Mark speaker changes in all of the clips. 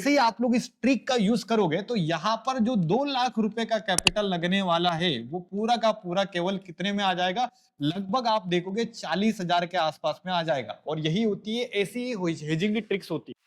Speaker 1: जैसे ही आप लोग इस ट्रिक का यूज करोगे तो यहाँ पर जो 2 लाख रुपए का कैपिटल लगने वाला है वो पूरा का पूरा केवल कितने में आ जाएगा? लगभग आप देखोगे 40,000 के आसपास में आ जाएगा। और यही होती है, ऐसी ही हेजिंग की ट्रिक्स होती है।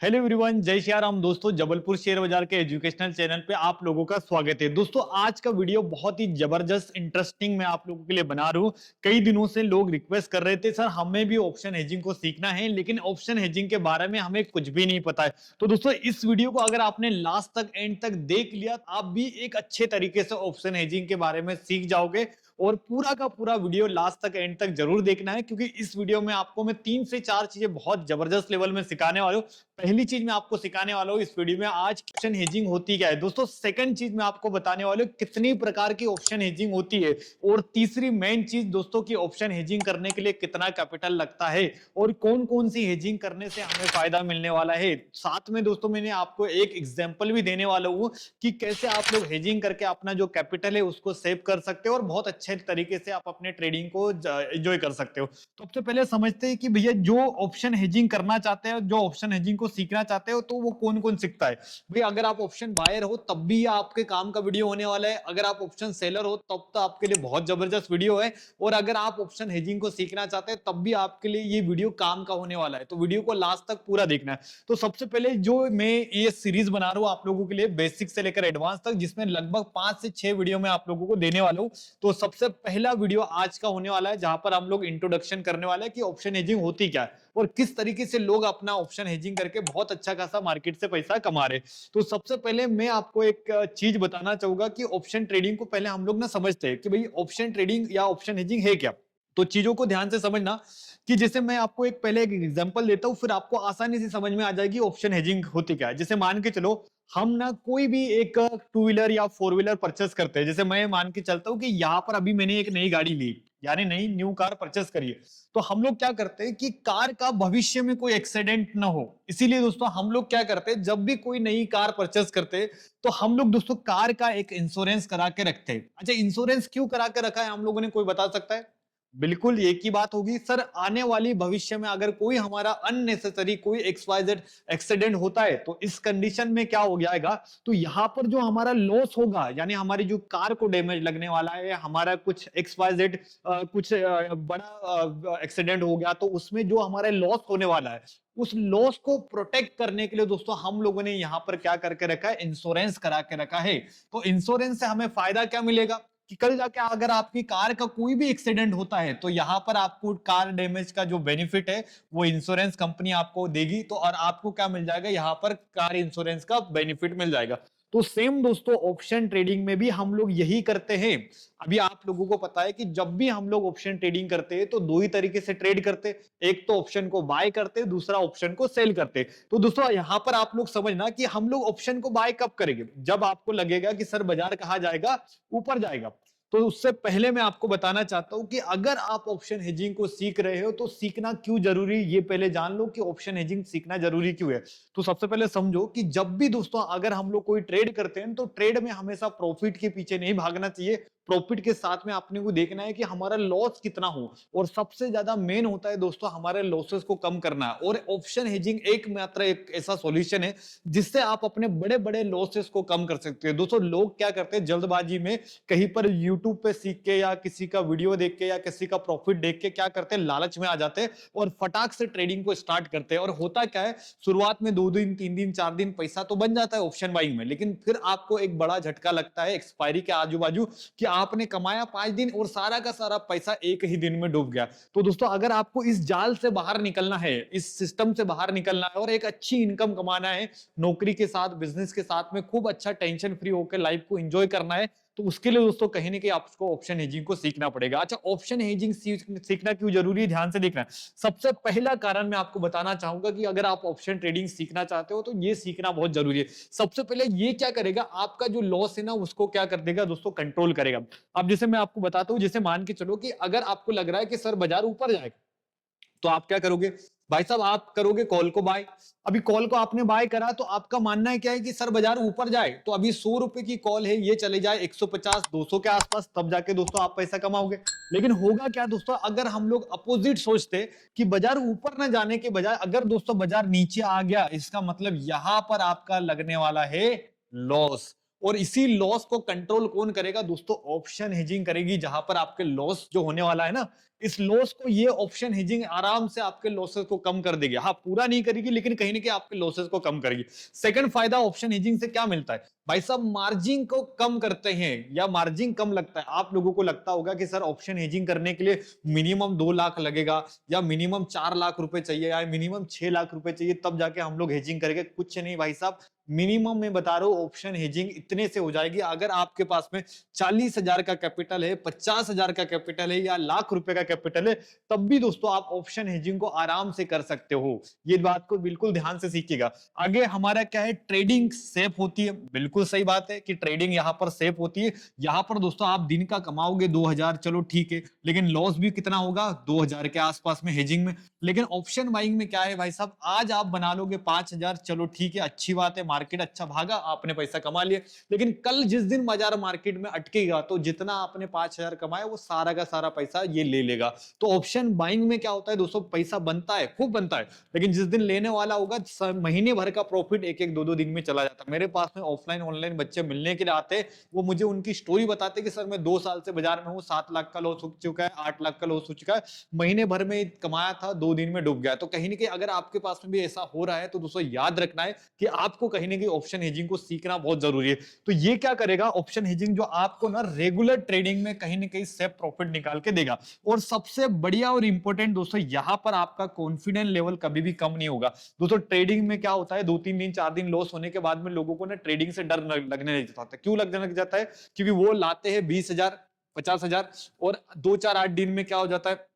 Speaker 1: हेलो एवरीवन, जय श्री राम। दोस्तों, जबलपुर शेयर बाजार के एजुकेशनल चैनल पे आप लोगों का स्वागत है। दोस्तों, आज का वीडियो बहुत ही जबरदस्त इंटरेस्टिंग मैं आप लोगों के लिए बना रहा हूँ। कई दिनों से लोग रिक्वेस्ट कर रहे थे, सर हमें भी ऑप्शन हेजिंग को सीखना है, लेकिन ऑप्शन हेजिंग के बारे में हमें कुछ भी नहीं पता है। तो दोस्तों, इस वीडियो को अगर आपने लास्ट तक एंड तक देख लिया, आप भी एक अच्छे तरीके से ऑप्शन हेजिंग के बारे में सीख जाओगे। और पूरा का पूरा वीडियो लास्ट तक एंड तक जरूर देखना है, क्योंकि इस वीडियो में आपको मैं 3 से 4 चीजें बहुत जबरदस्त लेवल में सिखाने वाला हूँ। पहली चीज मैं आपको सिखाने वाला हूँ इस वीडियो में आज, ऑप्शन हेजिंग होती क्या है। दोस्तों, सेकंड चीज मैं आपको बताने वाला हूँ कितनी प्रकार की ऑप्शन हेजिंग होती है। और तीसरी मेन चीज दोस्तों की ऑप्शन हेजिंग करने के लिए कितना कैपिटल लगता है और कौन कौन सी हेजिंग करने से हमें फायदा मिलने वाला है। साथ में दोस्तों मैंने आपको एक एग्जाम्पल भी देने वाला हूँ कि कैसे आप लोग हेजिंग करके अपना जो कैपिटल है उसको सेव कर सकते हो और बहुत अच्छे तरीके से आप अपने ट्रेडिंग को एंजॉय कर सकते हो। तो सबसे पहले समझते हैं कि भैया जो ऑप्शन हेजिंग करना चाहते हैं, जो ऑप्शन हेजिंग को सीखना चाहते हो, तो वो कौन कौन सीखता है। भाई, अगर आप ऑप्शन बायर हो तब भी आपके काम का वीडियो होने वाला है। अगर आप ऑप्शन सेलर हो तब तो आपके लिए बहुत जबरदस्त वीडियो है। और अगर आप ऑप्शन हेजिंग को सीखना चाहते हैं तब भी आपके लिए ये वीडियो काम का होने वाला है। तो वीडियो को लास्ट तक पूरा देखना है। तो सबसे पहले जो मैं ये सीरीज बना रहा हूँ आप लोगों के लिए, बेसिक से लेकर एडवांस तक, जिसमें लगभग 5 से 6 वीडियो में आप लोगों को देने वाला हूँ। तो सबसे पहला वीडियो आज का होने वाला है जहां पर हम लोग इंट्रोडक्शन करने वाले हैं कि ऑप्शन हेजिंग होती क्या है और किस तरीके से लोग अपना ऑप्शन हेजिंग करके बहुत अच्छा खासा मार्केट से पैसा कमा रहे। तो सबसे पहले मैं आपको एक चीज बताना चाहूंगा कि ऑप्शन ट्रेडिंग को पहले हम लोग ना समझते हैं कि भाई ऑप्शन ट्रेडिंग या ऑप्शन हेजिंग है क्या। तो चीजों को ध्यान से समझना कि जैसे मैं आपको एक पहले एक एग्जांपल देता हूं, फिर आपको आसानी से समझ में आ जाएगी ऑप्शन हेजिंग होती क्या है। जैसे मान के चलो हम ना कोई भी एक टू व्हीलर या फोर व्हीलर परचेस करते हैं। जैसे मैं मान के चलता हूँ कि यहाँ पर अभी मैंने एक नई गाड़ी ली, यानी नई न्यू कार परचेस करी है। तो हम लोग क्या करते हैं कि कार का भविष्य में कोई एक्सीडेंट ना हो, इसीलिए दोस्तों हम लोग क्या करते हैं, जब भी कोई नई कार परचेस करते हैं तो हम लोग दोस्तों कार का एक इंश्योरेंस करा के रखते हैं। अच्छा, इंश्योरेंस क्यों करा के रखा है हम लोगों ने, कोई बता सकता है? बिल्कुल एक ही बात होगी, सर आने वाली भविष्य में अगर कोई हमारा अननेसेसरी कोई एक्सवाइजेड एक्सीडेंट होता है तो इस कंडीशन में क्या हो जाएगा, तो यहाँ पर जो हमारा लॉस होगा, यानी हमारी जो कार को डैमेज लगने वाला है, हमारा कुछ एक्सवाइजेड कुछ बड़ा एक्सीडेंट हो गया, तो उसमें जो हमारा लॉस होने वाला है उस लॉस को प्रोटेक्ट करने के लिए दोस्तों हम लोगों ने यहाँ पर क्या करके रखा है, इंश्योरेंस करा के रखा है। तो इंश्योरेंस से हमें फायदा क्या मिलेगा कि कल जाके अगर आपकी कार का कोई भी एक्सीडेंट होता है तो यहाँ पर आपको कार डैमेज का जो बेनिफिट है वो इंश्योरेंस कंपनी आपको देगी। तो और आपको क्या मिल जाएगा, यहाँ पर कार इंश्योरेंस का बेनिफिट मिल जाएगा। तो सेम दोस्तों ऑप्शन ट्रेडिंग में भी हम लोग यही करते हैं। अभी आप लोगों को पता है कि जब भी हम लोग ऑप्शन ट्रेडिंग करते हैं तो दो ही तरीके से ट्रेड करते हैं, एक तो ऑप्शन को बाय करते हैं, दूसरा ऑप्शन को सेल करते हैं। तो दोस्तों यहाँ पर आप लोग समझना कि हम लोग ऑप्शन को बाय कब करेंगे, जब आपको लगेगा कि सर बाजार कहाँ जाएगा, ऊपर जाएगा। तो उससे पहले मैं आपको बताना चाहता हूं कि अगर आप ऑप्शन हेजिंग को सीख रहे हो तो सीखना क्यों जरूरी, ये पहले जान लो कि ऑप्शन हेजिंग सीखना जरूरी क्यों है। तो सबसे पहले समझो कि जब भी दोस्तों अगर हम लोग कोई ट्रेड करते हैं तो ट्रेड में हमेशा प्रॉफिट के पीछे नहीं भागना चाहिए। प्रॉफिट के साथ में आपने को देखना है कि हमारा लॉस कितना हो, और सबसे ज्यादा मेन होता है दोस्तों हमारे लॉसेस को कम करना। और ऑप्शन हेजिंग एक मात्र एक ऐसा सॉल्यूशन है जिससे आप अपने बड़े बड़े लॉसेस को कम कर सकते हो। दोस्तों लोग क्या करते हैं, जल्दबाजी में कहीं पर यूट्यूब पे सीख के या किसी का वीडियो देख के या किसी का प्रॉफिट देख के क्या करते हैं, लालच में आ जाते हैं और फटाक से ट्रेडिंग को स्टार्ट करते हैं। और होता क्या है, शुरुआत में 2 दिन 3 दिन 4 दिन पैसा तो बन जाता है ऑप्शन बाइंग में, लेकिन फिर आपको एक बड़ा झटका लगता है एक्सपायरी के आजू बाजू कि आपने कमाया 5 दिन और सारा का सारा पैसा एक ही दिन में डूब गया। तो दोस्तों अगर आपको इस जाल से बाहर निकलना है, इस सिस्टम से बाहर निकलना है और एक अच्छी इनकम कमाना है, नौकरी के साथ बिजनेस के साथ में खूब अच्छा टेंशन फ्री होकर लाइफ को एंजॉय करना है, तो उसके लिए दोस्तों कहीं ना कहीं आपको ऑप्शन हेजिंग को सीखना पड़ेगा। अच्छा, ऑप्शन हेजिंग सीखना क्यों जरूरी है, ध्यान से देखना। सबसे पहला कारण मैं आपको बताना चाहूंगा कि अगर आप ऑप्शन ट्रेडिंग सीखना चाहते हो तो ये सीखना बहुत जरूरी है। सबसे पहले ये क्या करेगा, आपका जो लॉस है ना उसको क्या कर देगा दोस्तों, कंट्रोल करेगा। अब जैसे मैं आपको बताता हूं, जैसे मान के चलो कि अगर आपको लग रहा है कि सर बाजार ऊपर जाएगा तो आप क्या करोगे, भाई साहब आप करोगे कॉल को बाय। अभी कॉल को आपने बाय करा तो आपका मानना है क्या है कि सर बाजार ऊपर जाए, तो अभी 100 रुपए की कॉल है ये चले जाए 150 200 के आसपास, तब जाके दोस्तों आप पैसा कमाओगे। लेकिन होगा क्या दोस्तों, अगर हम लोग अपोजिट सोचते कि बाजार ऊपर ना जाने के बजाय अगर दोस्तों बाजार नीचे आ गया, इसका मतलब यहां पर आपका लगने वाला है लॉस। और इसी लॉस को कंट्रोल कौन करेगा दोस्तों, ऑप्शन हेजिंग करेगी। जहां पर आपके लॉस जो होने वाला है ना, इस लॉस को ये ऑप्शन हेजिंग आराम से आपके लॉसेस को कम कर देगी। हाँ पूरा नहीं करेगी लेकिन कहीं ना कहीं आपके लॉसेस को कम करेगी। सेकंड फायदा ऑप्शन हेजिंग से क्या मिलता है भाई साहब, मार्जिन को कम करते हैं या मार्जिन कम लगता है। आप लोगों को लगता होगा कि सर ऑप्शन हेजिंग करने के लिए मिनिमम 2 लाख लगेगा या मिनिमम 4 लाख रुपए चाहिए या मिनिमम 6 लाख रुपए चाहिए तब जाके हम लोग हेजिंग करेंगे। कुछ नहीं भाई साहब, मिनिमम में बता रहा हूं ऑप्शन हेजिंग इतने से हो जाएगी। अगर आपके पास में 40,000 का कैपिटल है, 50,000 का कैपिटल है या लाख रुपए का कैपिटल है, तब भी दोस्तों आप ऑप्शन हेजिंग को आराम से कर सकते हो। ये बात को बिल्कुल ध्यान से सीखिएगा। आगे हमारा क्या है, ट्रेडिंग सेफ होती है। बिल्कुल सही बात है कि ट्रेडिंग यहां पर सेफ होती है। यहां पर दोस्तों आप दिन का कमाओगे 2000, चलो ठीक है, लेकिन लॉस भी कितना होगा 2000 के आसपास में हेजिंग में। लेकिन ऑप्शन बाइंग में क्या है भाई साहब, आज आप बना लोगे 5000, चलो ठीक है, अच्छी बात है, मार्केट अच्छा भागा, आपने पैसा कमा लिया। लेकिन कल जिस दिन बाजार मार्केट में अटकेगा तो जितना आपने 5000 कमाया वो सारा का सारा पैसा ये ले लेगा। तो ऑप्शन बाइंग में क्या होता है दोस्तों, पैसा बनता है, खूब बनता है, लेकिन जिस दिन लेने वाला होगा महीने भर का प्रॉफिट एक एक दो दो दिन में चला जाता है। मेरे पास में ऑफलाइन ऑनलाइन बच्चे मिलने के लिए आते हैं, वो मुझे उनकी स्टोरी बताते कि सर मैं 2 साल से बाजार में हूँ, 7 लाख का लॉस हो चुका है, 8 लाख का लॉस हो चुका है, महीने भर में कमाया था 2 दिन में डूब गया। तो कहीं ना कहीं अगर आपके पास में भी ऐसा हो रहा है तो दोस्तों याद रखना है कि आपको कहीं ना कहीं ऑप्शन हेजिंग को सीखना बहुत जरूरी है। तो ये क्या करेगा ऑप्शन हेजिंग, जो आपको ना रेगुलर ट्रेडिंग में कहीं ना कहीं सेफ प्रॉफिट निकाल के देगा। और सबसे बढ़िया और इंपॉर्टेंट दोस्तों, यहां पर आपका कॉन्फिडेंस लेवल कभी भी कम नहीं होगा। दोस्तों ट्रेडिंग में क्या होता है, 2-3 दिन 4 दिन लॉस होने के बाद में लोगों को ना ट्रेडिंग से डर लगने लग जाता है। क्यों लगने लग जाता है, क्योंकि वो लाते हैं 20,000 50,000 और 2-4-8 दिन में क्या हो जाता है,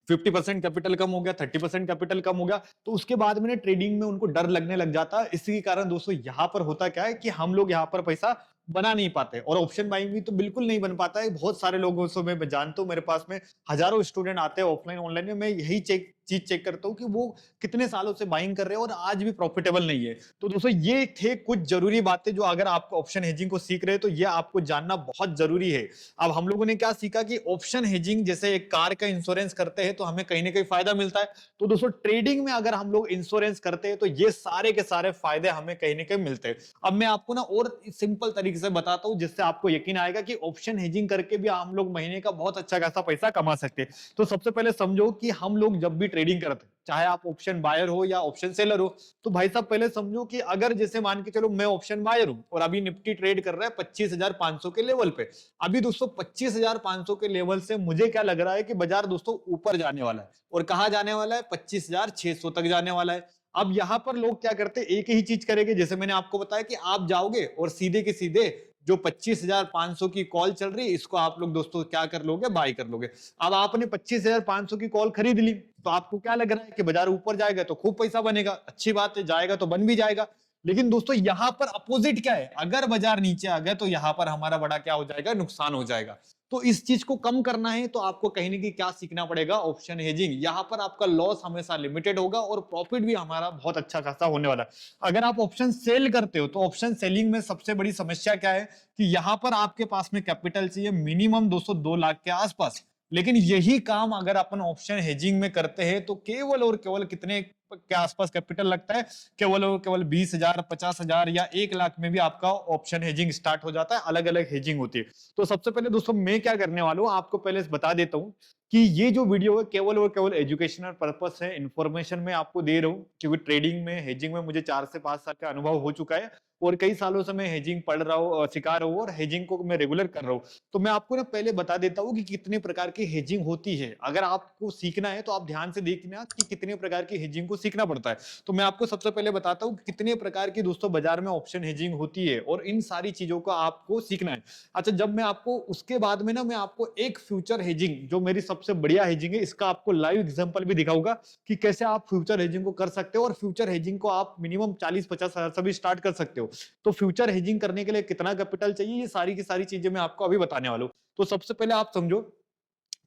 Speaker 1: 50% कैपिटल कम हो गया, 30% कैपिटल कम हो गया, तो उसके बाद में ट्रेडिंग में उनको डर लगने लग जाता है। इसी के कारण दोस्तों यहाँ पर होता क्या है कि हम लोग यहाँ पर पैसा बना नहीं पाते, और ऑप्शन बाइंग भी तो बिल्कुल नहीं बन पाता है। बहुत सारे लोगों से मैं जानता हूँ, मेरे पास में हजारों स्टूडेंट आते हैं ऑफलाइन ऑनलाइन में, मैं यही चीज चेक करता हूँ कि वो कितने सालों से बाइंग कर रहे हैं और आज भी प्रॉफिटेबल नहीं है। तो दोस्तों ये थे कुछ जरूरी बातें जो अगर आप ऑप्शन हेजिंग को सीख रहे हैं तो ये आपको जानना बहुत जरूरी है। अब हम लोगों ने क्या सीखा कि ऑप्शन हेजिंग, जैसे एक कार का इंश्योरेंस करते हैं तो हमें कहीं ना कहीं फायदा मिलता है, तो दोस्तों ट्रेडिंग में अगर हम लोग इंश्योरेंस करते हैं तो ये सारे के सारे फायदे हमें कहीं ना कहीं मिलते हैं। अब मैं आपको ना और सिंपल तरीके से बताता हूं जिससे आपको यकीन आएगा कि ऑप्शन हेजिंग करके भी हम लोग महीने का बहुत अच्छा खासा पैसा कमा सकते हैं। तो सबसे पहले समझो कि हम लोग जब भी ट्रेडिंग करते हैं, चाहे आप ऑप्शन बायर हो या ऑप्शन सेलर हो, तो भाई साहब पहले समझो कि अगर जैसे मान के चलो मैं ऑप्शन बायर हूं और अभी निफ्टी ट्रेड कर रहा है 25,500 के लेवल पे। अभी दोस्तों 25,500 के लेवल से मुझे क्या लग रहा है कि बाजार दोस्तों ऊपर जाने वाला है, और कहां जाने वाला है, 25,600 तक जाने वाला है। अब यहां पर लोग क्या करते हैं, एक ही चीज करेंगे, जैसे मैंने आपको बताया कि आप जाओगे और सीधे के सीधे जो 25,500 की कॉल चल रही है इसको आप लोग दोस्तों क्या कर लोगे, बाय कर लोगे। अब आपने 25,500 की कॉल खरीद ली तो आपको क्या लग रहा है कि बाजार ऊपर जाएगा तो खूब पैसा बनेगा, अच्छी बात है, जाएगा तो बन भी जाएगा। लेकिन दोस्तों यहां पर अपोजिट क्या है, अगर बाजार नीचे आ गया तो यहां पर हमारा बड़ा क्या हो जाएगा, नुकसान हो जाएगा। तो इस चीज को कम करना है तो आपको कहीं ना कहीं क्या सीखना पड़ेगा, ऑप्शन हेजिंग। यहां पर आपका लॉस हमेशा लिमिटेड होगा और प्रॉफिट भी हमारा बहुत अच्छा खासा होने वाला है। अगर आप ऑप्शन सेल करते हो तो ऑप्शन सेलिंग में सबसे बड़ी समस्या क्या है कि यहां पर आपके पास में कैपिटल चाहिए मिनिमम 202 लाख के आसपास। लेकिन यही काम अगर अपन ऑप्शन हेजिंग में करते हैं तो केवल और केवल कितने के आसपास कैपिटल लगता है, केवल और केवल 20,000 50,000 या 1 लाख में भी आपका ऑप्शन हेजिंग स्टार्ट हो जाता है। अलग अलग हेजिंग होती है। तो सबसे पहले दोस्तों मैं क्या करने वाला हूं, आपको पहले बता देता हूं कि ये जो वीडियो है केवल और केवल एजुकेशनल पर्पस है, इंफॉर्मेशन में आपको दे रहा हूं, क्योंकि ट्रेडिंग में हेजिंग में मुझे 4 से 5 साल का अनुभव हो चुका है और कई सालों से मैं हेजिंग पढ़ रहा हूँ, सिखा रहा हूँ और हेजिंग को मैं रेगुलर कर रहा हूँ। तो मैं आपको ना पहले बता देता हूँ कि कितने प्रकार की हेजिंग होती है। अगर आपको सीखना है तो आप ध्यान से देखना कि कितने प्रकार की हेजिंग को सीखना पड़ता है। तो मैं आपको सबसे पहले बताता हूँ कितने प्रकार की दोस्तों बाजार में ऑप्शन हेजिंग होती है और इन सारी चीजों को आपको सीखना है। अच्छा, जब मैं आपको उसके बाद में ना मैं आपको एक फ्यूचर हेजिंग जो मेरी सबसे बढ़िया हेजिंग है इसका आपको लाइव एग्जांपल भी दिखाऊंगा कि कैसे आप फ्यूचर हेजिंग को कर सकते हो, और फ्यूचर हेजिंग को आप मिनिमम 40-50 हजार से भी स्टार्ट कर सकते हो। तो फ्यूचर हेजिंग करने के लिए कितना कैपिटल चाहिए, ये सारी की सारी चीजें मैं आपको अभी बताने वाला हूं। तो सबसे पहले आप समझो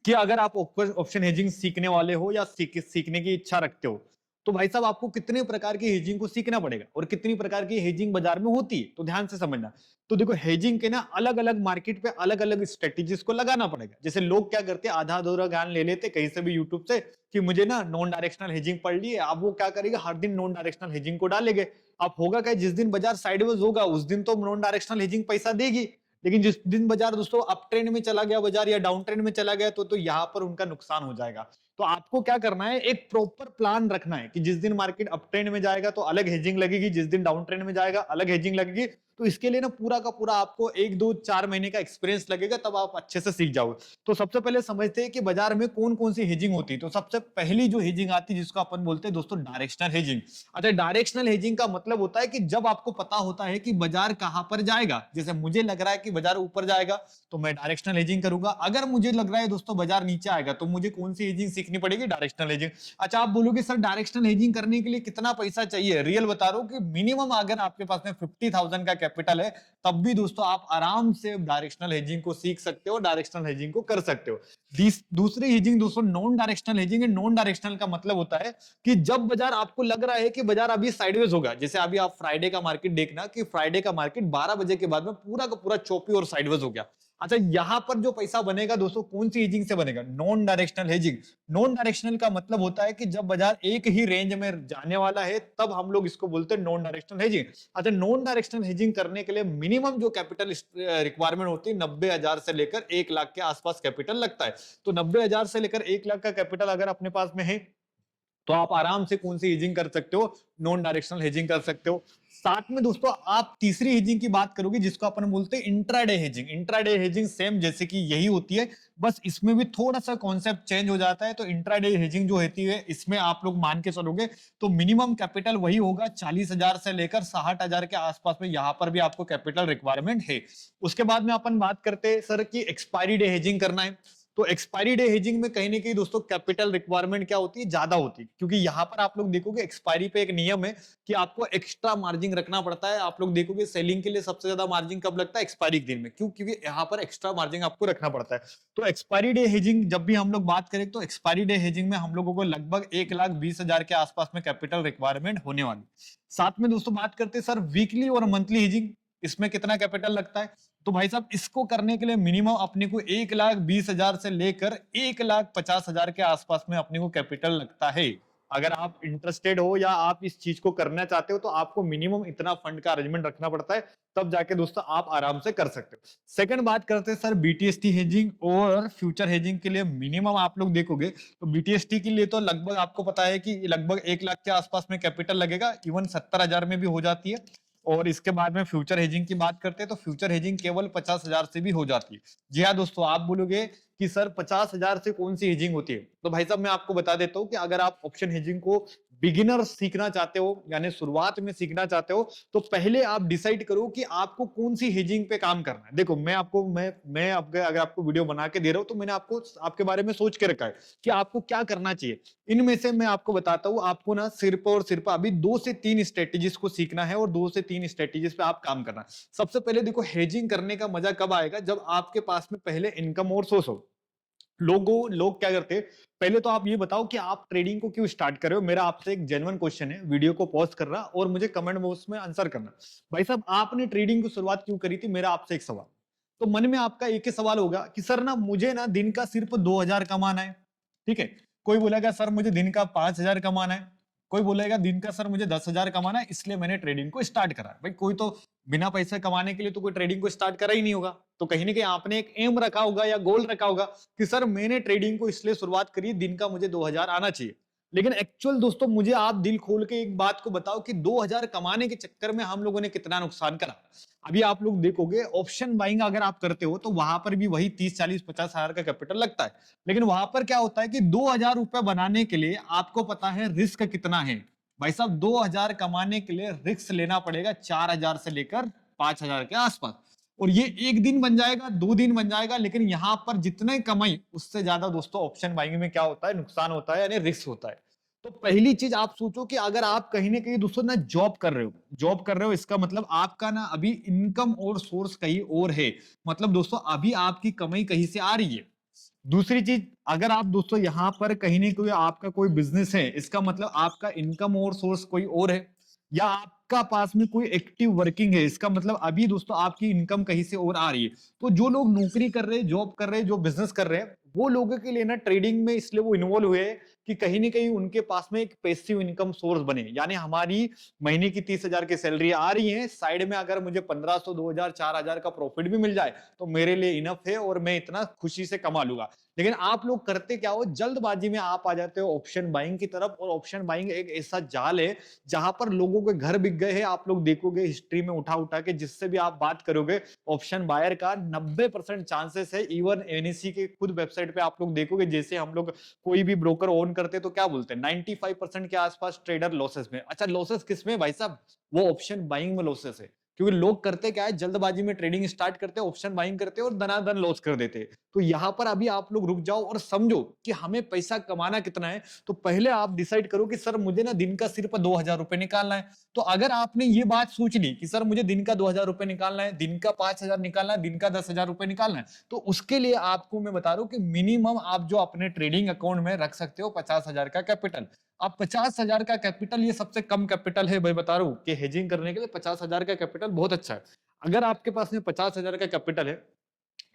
Speaker 1: कि अगर आप ऑप्शन हेजिंग सीखने वाले हो या सीखने की इच्छा रखते हो तो भाई साहब आपको कितने प्रकार की हेजिंग को सीखना पड़ेगा और कितनी प्रकार की हेजिंग बाजार में होती है, तो ध्यान से समझना। तो देखो हेजिंग के ना अलग अलग मार्केट पे अलग अलग स्ट्रेटेजीज को लगाना पड़ेगा। जैसे लोग क्या करते हैं, आधा अधूरा ज्ञान ले लेते कहीं से भी यूट्यूब से कि मुझे ना नॉन डायरेक्शनल हेजिंग पढ़ ली है, अब वो क्या करेगा, हर दिन नॉन डायरेक्शनल हेजिंग को डालेंगे। अब होगा क्या, जिस दिन बाजार साइडवेज होगा उस दिन तो नॉन डायरेक्शनल हेजिंग पैसा देगी, लेकिन जिस दिन बाजार दोस्तों अप ट्रेंड में चला गया बाजार या डाउन ट्रेंड में चला गया तो यहाँ पर उनका नुकसान हो जाएगा। तो आपको क्या करना है, एक प्रॉपर प्लान रखना है कि जिस दिन मार्केट अप ट्रेंड में जाएगा तो अलग हेजिंग लगेगी, जिस दिन डाउन ट्रेंड में जाएगा अलग हेजिंग लगेगी। तो इसके लिए ना पूरा का पूरा आपको 1 2 4 महीने का एक्सपीरियंस लगेगा, तब आप अच्छे से सीख जाओगे। तो सबसे पहले समझते हैं कि बाजार में कौन कौन सी हेजिंग होती है। तो सबसे पहली जो हेजिंग आती है जिसको अपन बोलते हैं दोस्तों डायरेक्शनल हेजिंग। अच्छा, डायरेक्शनल हेजिंग का मतलब होता है कि जब आपको पता होता है कि बाजार कहां पर जाएगा, जैसे मुझे लग रहा है कि बाजार ऊपर जाएगा तो मैं डायरेक्शनल हेजिंग करूंगा, अगर मुझे लग रहा है दोस्तों बाजार नीचे आएगा तो मुझे कौन सी हेजिंग सीखनी पड़ेगी, डायरेक्शनल हेजिंग। अच्छा, आप बोलोगे सर डायरेक्शनल हेजिंग करने के लिए कितना पैसा चाहिए, रियल बता रहा हूं कि मिनिमम अगर आपके पास में 50,000 का कैपिटल है तब भी दोस्तों आप आराम से डायरेक्शनल हेजिंग को सीख सकते हो, डायरेक्शनल हेजिंग को कर सकते हो। दूसरी हेजिंग दोस्तों नॉन डायरेक्शनल हेजिंग है। नॉन डायरेक्शनल का मतलब होता है कि जब बाजार आपको लग रहा है कि बाजार अभी साइडवेज होगा, जैसे अभी आप फ्राइडे का मार्केट देखना कि फ्राइडे का मार्केट 12 बजे के बाद में पूरा का पूरा चौपी और साइडवेज हो गया। अच्छा, यहां पर जो पैसा बनेगा दोस्तों कौन सी हेजिंग से बनेगा, non directional hedging. Non directional का मतलब होता है कि जब बाजार एक ही रेंज में जाने वाला है तब हम लोग इसको बोलते हैं नॉन डायरेक्शनल हेजिंग। अच्छा, नॉन डायरेक्शनल हेजिंग करने के लिए मिनिमम जो कैपिटल रिक्वायरमेंट होती है 90,000 से लेकर 1 लाख के आसपास कैपिटल लगता है। तो 90,000 से लेकर 1 लाख का कैपिटल अगर अपने पास में है तो आप आराम से कौन सी हेजिंग कर सकते हो, नॉन डायरेक्शनल हेजिंग कर सकते हो। साथ में दोस्तों आप तीसरी हेजिंग की बात करोगे जिसको अपन बोलते हैं intraday hedging. Intraday hedging same जैसे कि यही होती है, बस इसमें भी थोड़ा सा कॉन्सेप्ट चेंज हो जाता है। तो इंट्राडे हेजिंग जो होती है इसमें आप लोग मान के चलोगे तो मिनिमम कैपिटल वही होगा 40,000 से लेकर 60,000 के आसपास में, यहां पर भी आपको कैपिटल रिक्वायरमेंट है। उसके बाद में अपन बात करते हैं सर की एक्सपायरी डे हेजिंग करना है। तो एक्सपायरी डे हेजिंग में कहीं ना कहीं दोस्तों कैपिटल रिक्वायरमेंट क्या होती है, ज्यादा होती है, क्योंकि यहां पर आप लोग देखोगे एक्सपायरी पे एक नियम है कि आपको एक्स्ट्रा मार्जिन रखना पड़ता है। आप लोग देखोगे सेलिंग के लिए सबसे ज्यादा मार्जिन कब लगता है, एक्सपायरी के दिन में, क्यों, क्योंकि यहाँ पर एक्स्ट्रा मार्जिन आपको रखना पड़ता है। तो एक्सपायरी डे हेजिंग जब भी हम लोग बात करें तो एक्सपायरी डे हेजिंग में हम लोगों को लगभग 1,20,000 के आसपास में कैपिटल रिक्वायरमेंट होने वाली। साथ में दोस्तों बात करते हैं सर वीकली और मंथली हेजिंग, इसमें कितना कैपिटल लगता है। तो भाई साहब इसको करने के लिए मिनिमम अपने को 1,20,000 से लेकर 1,50,000 के आसपास में अपने को कैपिटल लगता है। अगर आप इंटरेस्टेड हो या आप इस चीज को करना चाहते हो तो आपको मिनिमम इतना फंड का अरेंजमेंट रखना पड़ता है, तब जाके दोस्तों आप आराम से कर सकते हो। सेकंड बात करते हैं सर बीटीएसटी हेजिंग और फ्यूचर हेजिंग के लिए मिनिमम आप लोग देखोगे तो बीटीएसटी के लिए तो लगभग आपको पता है कि लगभग 1 लाख के आसपास में कैपिटल लगेगा, इवन 70,000 में भी हो जाती है। और इसके बाद में फ्यूचर हेजिंग की बात करते हैं तो फ्यूचर हेजिंग केवल 50,000 से भी हो जाती है। जी हाँ दोस्तों, आप बोलोगे कि सर 50,000 से कौन सी हेजिंग होती है, तो भाई साहब मैं आपको बता देता हूँ कि अगर आप ऑप्शन हेजिंग को बिगिनर सीखना चाहते हो यानी शुरुआत में सीखना चाहते हो तो पहले आप डिसाइड करो कि आपको कौन सी हेजिंग पे काम करना है। देखो मैं आपको अगर आपको वीडियो बना के दे रहा हूँ तो मैंने आपको आपके बारे में सोच के रखा है कि आपको क्या करना चाहिए। इनमें से मैं आपको बताता हूँ, आपको ना सिर्फ और सिर्फ अभी 2 से 3 स्ट्रेटेजीज को सीखना है और 2 से 3 स्ट्रेटेजीज पे आप काम करना है। सबसे पहले देखो हेजिंग करने का मजा कब आएगा, जब आपके पास में पहले इनकम और सोर्स हो। लोग क्या करते हैं, पहले तो आप ये बताओ कि आप ट्रेडिंग को क्यों स्टार्ट कर रहे हो। मेरा आपसे एक जेन्युइन क्वेश्चन है, वीडियो को पॉज करना और मुझे कमेंट बॉक्स में आंसर करना। भाई साहब आपने ट्रेडिंग की शुरुआत क्यों करी थी, मेरा आपसे एक सवाल। तो मन में आपका एक ही सवाल होगा कि सर ना मुझे ना दिन का सिर्फ 2,000 कमाना है, ठीक है। कोई बोलेगा सर मुझे दिन का 5,000 कमाना है, कोई बोलेगा दिन का सर मुझे 10,000 कमाना है, इसलिए मैंने ट्रेडिंग को स्टार्ट करा। भाई कोई तो बिना पैसे कमाने के लिए तो कोई ट्रेडिंग को स्टार्ट करा ही नहीं होगा। तो कहीं ना कहीं आपने एक एम रखा होगा या गोल रखा होगा कि सर मैंने ट्रेडिंग को इसलिए शुरुआत करी, दिन का मुझे 2,000 आना चाहिए। लेकिन एक्चुअल दोस्तों मुझे आप दिल खोल के एक बात को बताओ कि 2,000 कमाने के चक्कर में हम लोगों ने कितना नुकसान करा। अभी आप लोग देखोगे ऑप्शन बाइंग अगर आप करते हो तो वहां पर भी वही 30 40 50 हजार का कैपिटल लगता है। लेकिन वहां पर क्या होता है कि 2,000 रुपए बनाने के लिए आपको पता है रिस्क कितना है। भाई साहब 2,000 कमाने के लिए रिस्क लेना पड़ेगा 4,000 से लेकर 5,000 के आसपास। और ये एक दिन बन जाएगा, 2 दिन बन जाएगा, लेकिन यहां पर जितने कमाई उससे ज्यादा दोस्तों ऑप्शन बाइंग में क्या होता है, नुकसान होता है यानी रिस्क होता है। तो पहली चीज आप सोचो कि अगर आप कहीं ना कहीं दोस्तों ना जॉब कर रहे हो इसका मतलब आपका ना अभी इनकम और सोर्स कहीं और है। मतलब दोस्तों अभी आपकी कमाई कहीं से आ रही है। दूसरी चीज, अगर आप दोस्तों यहाँ पर कहीं ना कहीं आपका कोई बिजनेस है, इसका मतलब आपका इनकम और सोर्स कोई और है, या आपका पास में कोई एक्टिव वर्किंग है, इसका मतलब अभी दोस्तों आपकी इनकम कहीं से और आ रही है। तो जो लोग नौकरी कर रहे हैं, जॉब कर रहे हैं, जो बिजनेस कर रहे हैं, वो लोगों के लिए ना ट्रेडिंग में इसलिए वो इन्वॉल्व हुए हैं कि कहीं ना कहीं उनके पास में एक पैसिव इनकम सोर्स बने। यानी हमारी महीने की 30,000 की सैलरी आ रही है, साइड में अगर मुझे 1500, 2000, 4000 का प्रॉफिट भी मिल जाए तो मेरे लिए इनफ है और मैं इतना खुशी से कमा लूंगा। लेकिन आप लोग करते क्या हो, जल्दबाजी में आप आ जाते हो ऑप्शन बाइंग की तरफ, और ऑप्शन बाइंग एक ऐसा जाल है जहां पर लोगों के घर बिक गए हैं। आप लोग देखोगे हिस्ट्री में उठा उठा के, जिससे भी आप बात करोगे, ऑप्शन बायर का 90% चांसेस है। इवन एनएससी के खुद वेबसाइट पे आप लोग देखोगे, जैसे हम लोग कोई भी ब्रोकर ओन करते हैं तो क्या बोलते हैं, 95% के आसपास ट्रेडर लॉसेस में। अच्छा, लॉसेस किस में भाई साहब, वो ऑप्शन बाइंग में लॉसेस है। क्योंकि लोग करते क्या है, जल्दबाजी में ट्रेडिंग स्टार्ट करते हैं, ऑप्शन बाइंग करते हैं और दनादन लॉस कर देते हैं। तो यहां पर अभी आप लोग रुक जाओ और समझो कि हमें पैसा कमाना कितना है। तो पहले आप डिसाइड करो कि सर मुझे ना दिन का सिर्फ 2000 रुपए निकालना है। तो अगर आपने ये बात सोच ली कि सर मुझे दिन का 2000 रुपए निकालना है, दिन का 5000 निकालना है, दिन का 10,000 रुपए निकालना है, तो उसके लिए आपको मैं बता रहा हूं कि मिनिमम आप जो अपने ट्रेडिंग अकाउंट में रख सकते हो 50,000 का कैपिटल। अब 50,000 का कैपिटल ये सबसे कम कैपिटल है, मैं बता रहा हूं कि हेजिंग करने के लिए 50,000 का कैपिटल बहुत अच्छा है। अगर आपके पास में 50,000 का कैपिटल है,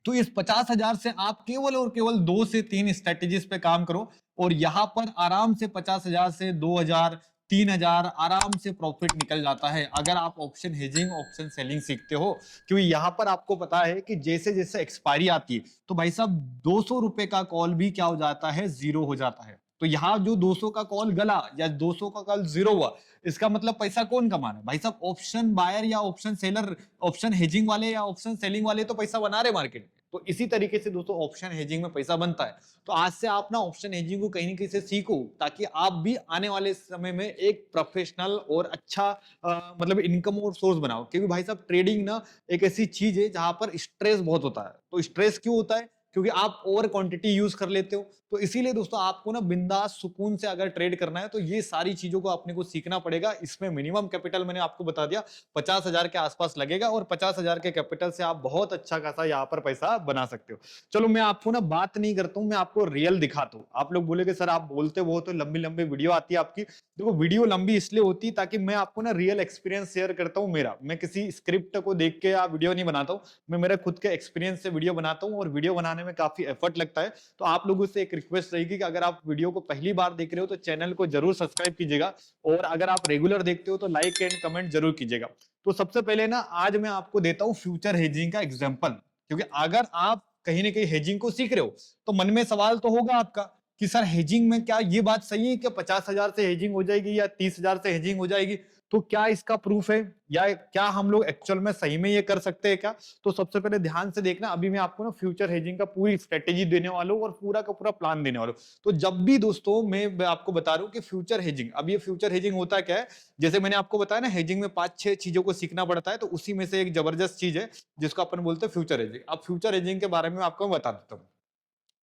Speaker 1: तो इस 50,000 से आप केवल और केवल 2 से 3 स्ट्रेटेजीज पे काम करो, और यहां पर आराम से 50,000 से 2,000, 3,000 आराम से प्रॉफिट निकल जाता है, अगर आप ऑप्शन हेजिंग, ऑप्शन सेलिंग सीखते हो। क्योंकि यहां पर आपको पता है कि जैसे जैसे एक्सपायरी आती है, तो भाई साहब 200 रुपए का कॉल भी क्या हो जाता है, जीरो हो जाता है। तो यहाँ जो 200 का कॉल गला या 200 का कॉल जीरो हुआ, इसका मतलब पैसा कौन कमा रहा है भाई साहब, ऑप्शन बायर या ऑप्शन सेलर, ऑप्शन हेजिंग वाले या ऑप्शन सेलिंग वाले तो पैसा बना रहे मार्केट में। तो इसी तरीके से दोस्तों ऑप्शन हेजिंग में पैसा बनता है। तो आज से आप ना ऑप्शन हेजिंग को कहीं ना कहीं से सीखो, ताकि आप भी आने वाले समय में एक प्रोफेशनल और अच्छा मतलब इनकम और सोर्स बनाओ। क्योंकि भाई साहब ट्रेडिंग ना एक ऐसी चीज है जहां पर स्ट्रेस बहुत होता है। तो स्ट्रेस क्यों होता है, क्योंकि आप ओवर क्वांटिटी यूज कर लेते हो। तो इसीलिए दोस्तों आपको ना बिंदास सुकून से अगर ट्रेड करना है, तो ये सारी चीजों को अपने को सीखना पड़ेगा। इसमें मिनिमम कैपिटल मैंने आपको बता दिया 50,000 के आसपास लगेगा, और 50,000 के कैपिटल से आप बहुत अच्छा खासा यहाँ पर पैसा बना सकते हो। चलो मैं आपको ना बात नहीं करता हूँ, मैं आपको रियल दिखाता हूँ। आप लोग बोलेगे सर आप बोलते वो तो लंबी लंबी वीडियो आती है आपकी। देखो वीडियो लंबी इसलिए होती है ताकि मैं आपको ना रियल एक्सपीरियंस शेयर करता हूँ मेरा। मैं किसी स्क्रिप्ट को देख के या वीडियो नहीं बनाता हूँ, मैं मेरा खुद के एक्सपीरियंस से वीडियो बनाता हूँ, और वीडियो बनाने में काफी एफर्ट लगता है। तो आप लोगों से एक रिक्वेस्ट रहेगी कि अगर आप वीडियो को पहली बार देख रहे हो तो चैनल को जरूर सब्सक्राइब कीजिएगा, और अगर आप रेगुलर देखते हो तो लाइक एंड कमेंट जरूर कीजिएगा। तो सबसे पहले ना आज मैं आपको देता हूँ फ्यूचर हेजिंग का एग्जाम्पल। क्योंकि अगर आप कहीं ना कहीं हेजिंग को सीख रहे हो, तो मन में सवाल तो होगा आपका कि सर हेजिंग में क्या ये बात सही है कि 50,000 से हेजिंग हो जाएगी या 30,000 से हेजिंग हो जाएगी, तो क्या इसका प्रूफ है, या क्या हम लोग एक्चुअल में सही में ये कर सकते हैं क्या। तो सबसे पहले ध्यान से देखना, अभी मैं आपको ना फ्यूचर हेजिंग का पूरी स्ट्रेटेजी देने वाला हूँ और पूरा का पूरा प्लान देने वाला हूँ। तो जब भी दोस्तों मैं आपको बता रहा हूँ कि फ्यूचर हेजिंग, अब ये फ्यूचर हेजिंग होता क्या है, जैसे मैंने आपको बताया ना हेजिंग में 5-6 चीजों को सीखना पड़ता है, तो उसी में से एक जबरदस्त चीज है जिसको अपन बोलते हैं फ्यूचर हेजिंग। अब फ्यूचर हेजिंग के बारे में आपको बता देता हूँ।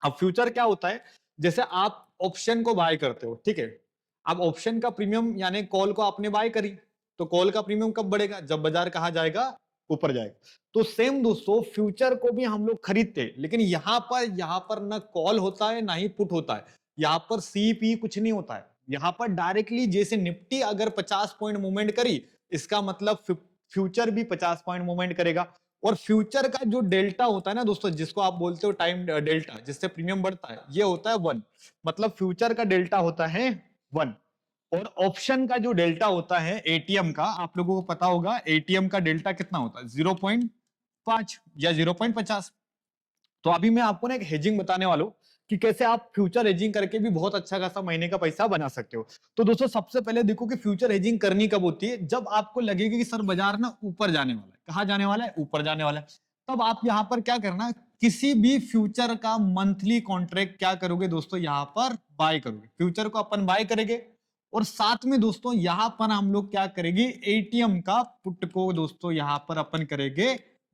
Speaker 1: अब फ्यूचर क्या होता है, जैसे आप ऑप्शन को बाय करते हो, ठीक है। अब ऑप्शन का प्रीमियम यानी कॉल को आपने बाय करी, तो कॉल का प्रीमियम कब बढ़ेगा, जब बाजार कहा जाएगा, ऊपर जाएगा। तो सेम दोस्तों फ्यूचर को भी हम लोग खरीदते हैं, लेकिन यहां पर ना कॉल होता है ना ही पुट होता है। यहां पर सीपी कुछ नहीं होता है। यहां पर डायरेक्टली जैसे निफ्टी अगर 50 पॉइंट मूवमेंट करी, इसका मतलब फ्यूचर भी 50 पॉइंट मूवमेंट करेगा। और फ्यूचर का जो डेल्टा होता है ना दोस्तों, जिसको आप बोलते हो टाइम डेल्टा, जिससे प्रीमियम बढ़ता है, ये होता है 1। मतलब फ्यूचर का डेल्टा होता है 1, और ऑप्शन का जो डेल्टा होता है एटीएम का, आप लोगों को पता होगा एटीएम का डेल्टा कितना होता है, 0.5 या 0.50। तो अभी मैं आपको ना एक हेजिंग बताने वाला हूं कि कैसे आप फ्यूचर हेजिंग करके भी बहुत अच्छा खासा महीने का पैसा बना सकते हो। तो दोस्तों सबसे पहले देखो कि फ्यूचर हेजिंग करनी कब होती है, जब आपको लगेगा कि सर बाजार ना ऊपर जाने वाला है। कहाँ जाने वाला है, ऊपर जाने वाला है। तब आप यहाँ पर क्या करना, किसी भी फ्यूचर का मंथली कॉन्ट्रैक्ट क्या करोगे दोस्तों, यहाँ पर बाय करोगे। फ्यूचर को अपन बाय करेंगे, और साथ में दोस्तों यहाँ पर हम लोग क्या करेंगे, एटीएम का पुट को दोस्तों यहाँ पर अपन करेंगे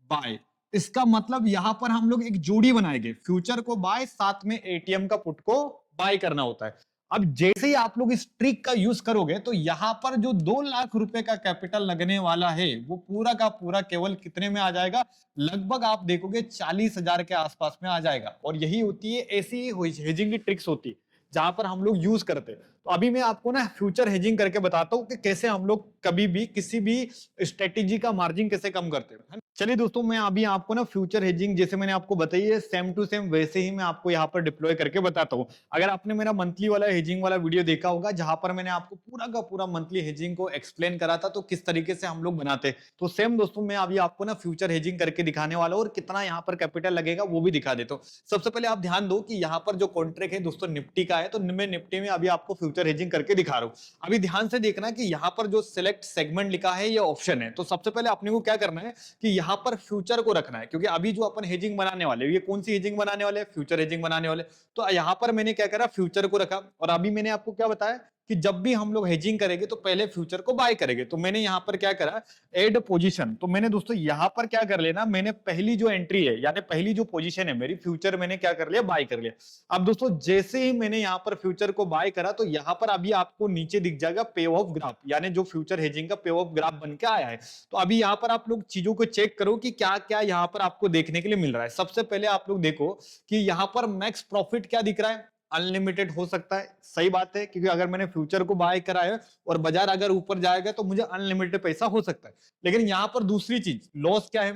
Speaker 1: बाय। इसका मतलब यहां पर हम लोग एक जोड़ी बनाएंगे, फ्यूचर को बाय, साथ में एटीएम का पुट को बाय करना होता है। अब जैसे ही आप लोग इस ट्रिक का यूज करोगे तो यहां पर जो 2 लाख रुपए का कैपिटल लगने वाला है वो पूरा का पूरा केवल कितने में आ जाएगा, लगभग आप देखोगे 40,000 के आसपास में आ जाएगा। और यही होती है, ऐसी हेजिंग की ट्रिक्स होती है जहां पर हम लोग यूज करते हैं। तो अभी मैं आपको ना फ्यूचर हेजिंग करके बताता हूं कि कैसे हम लोग कभी भी किसी भी स्ट्रेटेजी का मार्जिन कैसे कम करते हैं, है ना? चलिए दोस्तों, मैं अभी आपको ना फ्यूचर हेजिंग जैसे मैंने आपको बताई है सेम टू सेम वैसे ही मैं आपको यहाँ पर डिप्लॉय करके बताता हूँ। अगर आपने मेरा मंथली वाला हेजिंग वाला वीडियो देखा होगा जहां पर मैंने आपको पूरा का पूरा मंथली हेजिंग को एक्सप्लेन करा था तो किस तरीके से हम लोग बनाते, तो सेम दोस्तों मैं अभी आपको ना फ्यूचर हेजिंग करके दिखाने वाला हूं और कितना यहाँ पर कैपिटल लगेगा वो भी दिखा देता हूँ। सबसे पहले आप ध्यान दो कि यहाँ पर जो कॉन्ट्रैक्ट है दोस्तों निफ्टी का है, तो मैं निफ्टी में अभी आपको फ्यूचर हेजिंग करके दिखा रहा हूँ। अभी ध्यान से देखना कि यहाँ पर जो सिलेक्ट सेगमेंट लिखा है ये ऑप्शन है। तो सबसे पहले अपने को क्या करना है कि यहाँ पर फ्यूचर को रखना है, क्योंकि अभी जो अपन हेजिंग बनाने वाले, ये कौन सी हेजिंग बनाने वाले, फ्यूचर हेजिंग बनाने वाले। तो यहाँ पर मैंने क्या करा, फ्यूचर को रखा। और अभी मैंने आपको क्या बताया कि जब भी हम लोग हेजिंग करेंगे तो पहले फ्यूचर को बाय करेंगे। तो मैंने यहाँ पर क्या करा, एड पोजीशन। तो मैंने दोस्तों यहाँ पर क्या कर लेना, मैंने पहली जो एंट्री है यानी पहली जो पोजीशन है मेरी फ्यूचर, मैंने क्या कर लिया, बाय कर लिया। अब दोस्तों जैसे ही मैंने यहाँ पर फ्यूचर को बाय करा तो यहाँ पर अभी आपको नीचे दिख जाएगा पे ऑफ ग्राफ, यानी जो फ्यूचर हेजिंग का पे ऑफ ग्राफ बन के आया है। तो अभी यहाँ पर आप लोग चीजों को चेक करो कि क्या क्या यहाँ पर आपको देखने के लिए मिल रहा है। सबसे पहले आप लोग देखो कि यहाँ पर मैक्स प्रॉफिट क्या दिख रहा है, अनलिमिटेड हो सकता है। सही बात है, क्योंकि अगर मैंने फ्यूचर को बाय करा है और बाजार अगर ऊपर जाएगा तो मुझे अनलिमिटेड पैसा हो सकता है। लेकिन यहाँ पर दूसरी चीज, लॉस क्या है,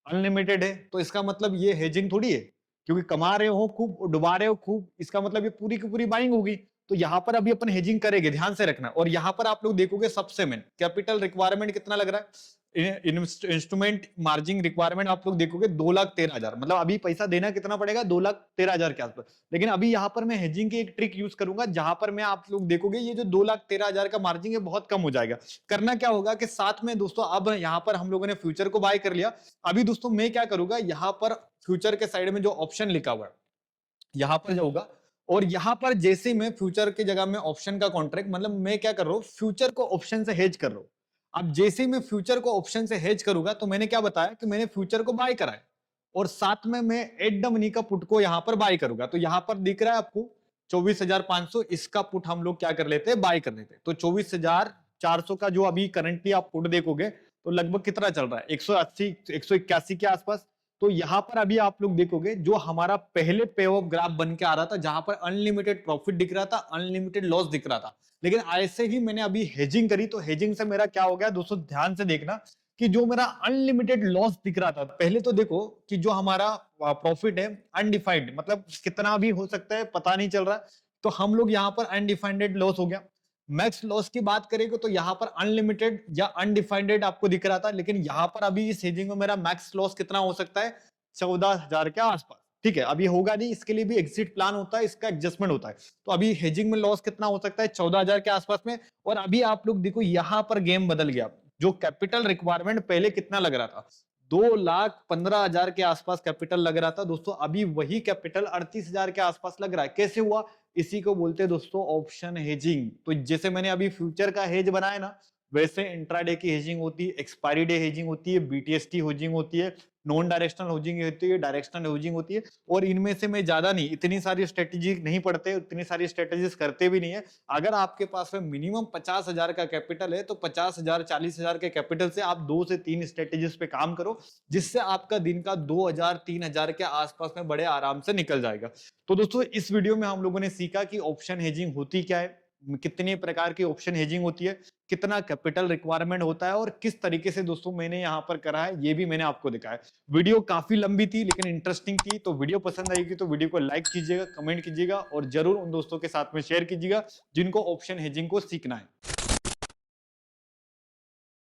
Speaker 1: अनलिमिटेड है। तो इसका मतलब ये हेजिंग थोड़ी है, क्योंकि कमा रहे हो खूब, डुबा रहे हो खूब, इसका मतलब ये पूरी की पूरी बाइंग होगी। तो यहाँ पर अभी अपन हेजिंग करेंगे, ध्यान से रखना। और यहाँ पर आप लोग देखोगे सबसे मेन कैपिटल रिक्वायरमेंट कितना लग रहा है, इंस्ट्रूमेंट मार्जिन रिक्वायरमेंट आप लोग देखोगे 2,13,000, मतलब अभी पैसा देना कितना पड़ेगा, 2,13,000 के आसपास। लेकिन अभी यहाँ पर मैं हेजिंग की एक ट्रिक यूज करूंगा जहां पर मैं आप लोग देखोगे ये जो 2,13,000 का मार्जिन है बहुत कम हो जाएगा। करना क्या होगा कि साथ में दोस्तों अब यहाँ पर हम लोगों ने फ्यूचर को बाय कर लिया। अभी दोस्तों मैं क्या करूंगा, यहाँ पर फ्यूचर के साइड में जो ऑप्शन लिखा हुआ है यहाँ पर जाऊंगा। और यहाँ पर जैसे मैं फ्यूचर की जगह में ऑप्शन का कॉन्ट्रैक्ट, मतलब मैं क्या कर रहा हूँ, फ्यूचर को ऑप्शन से हेज कर रहा हूँ। अब जैसे ही मैं फ्यूचर को ऑप्शन से हेज करूंगा तो मैंने क्या बताया कि मैंने फ्यूचर को बाय करा है और साथ में मैं एट द मनी का पुट को यहाँ पर बाय करूंगा। तो यहाँ पर दिख रहा है आपको 24,500, इसका पुट हम लोग क्या कर लेते हैं, बाय कर लेते हैं। तो 24,400 का जो अभी करंटली आप पुट देखोगे तो लगभग कितना चल रहा है, 180 181 के आसपास। तो यहाँ पर अभी आप लोग देखोगे जो हमारा पहले पे ऑफ ग्राफ बन के आ रहा था जहां पर अनलिमिटेड प्रॉफिट दिख रहा था, अनलिमिटेड लॉस दिख रहा था। लेकिन ऐसे ही मैंने अभी हेजिंग करी तो हेजिंग से मेरा क्या हो गया दोस्तों, ध्यान से देखना कि जो मेरा अनलिमिटेड लॉस दिख रहा था, पहले तो देखो कि जो हमारा प्रॉफिट है अनडिफाइंड, मतलब कितना भी हो सकता है पता नहीं चल रहा। तो हम लोग यहाँ पर अनडिफाइंड लॉस हो गया। मैक्स लॉस की बात करेंगे तो यहाँ पर अनलिमिटेड या अनडिफाइंड आपको दिख रहा था, लेकिन यहाँ पर अभी इस हेजिंग में मेरा मैक्स लॉस कितना हो सकता है, 14,000 के आसपास। ठीक है, अभी होगा नहीं, इसके लिए भी एग्जिट प्लान होता है, इसका एडजस्टमेंट होता है। तो अभी हेजिंग में लॉस कितना हो सकता है, 14,000 के आसपास में। और अभी आप लोग देखो यहाँ पर गेम बदल गया, जो कैपिटल रिक्वायरमेंट पहले कितना लग रहा था, 2,15,000 के आसपास कैपिटल लग रहा था दोस्तों, अभी वही कैपिटल 38,000 के आसपास लग रहा है। कैसे हुआ, इसी को बोलते हैं दोस्तों ऑप्शन हेजिंग। तो जैसे मैंने अभी फ्यूचर का हेज बनाया ना, वैसे इंट्राडे की हेजिंग होती है, एक्सपायरी डे हेजिंग होती है, बीटीएसटी हेजिंग होती है, नॉन डायरेक्शनल हेजिंग होती है, डायरेक्शनल हेजिंग होती है। और इनमें से मैं ज्यादा नहीं, इतनी सारी स्ट्रेटेजी नहीं पढ़ते, इतनी सारी स्ट्रेटेजीज करते भी नहीं है। अगर आपके पास में मिनिमम 50,000 का कैपिटल है तो 50,000 40,000 के कैपिटल से आप 2 से 3 स्ट्रेटेजीज पे काम करो, जिससे आपका दिन का 2,000 3,000 के आसपास में बड़े आराम से निकल जाएगा। तो दोस्तों इस वीडियो में हम लोगों ने सीखा कि ऑप्शन हेजिंग होती क्या है, कितने प्रकार की ऑप्शन हेजिंग होती है, कितना कैपिटल रिक्वायरमेंट होता है और किस तरीके से दोस्तों मैंने यहाँ पर करा है, ये भी मैंने आपको दिखाया। वीडियो काफी लंबी थी लेकिन इंटरेस्टिंग थी। तो वीडियो पसंद आएगी तो वीडियो को लाइक कीजिएगा, कमेंट कीजिएगा और जरूर उन दोस्तों के साथ में शेयर कीजिएगा जिनको ऑप्शन हेजिंग को सीखना है।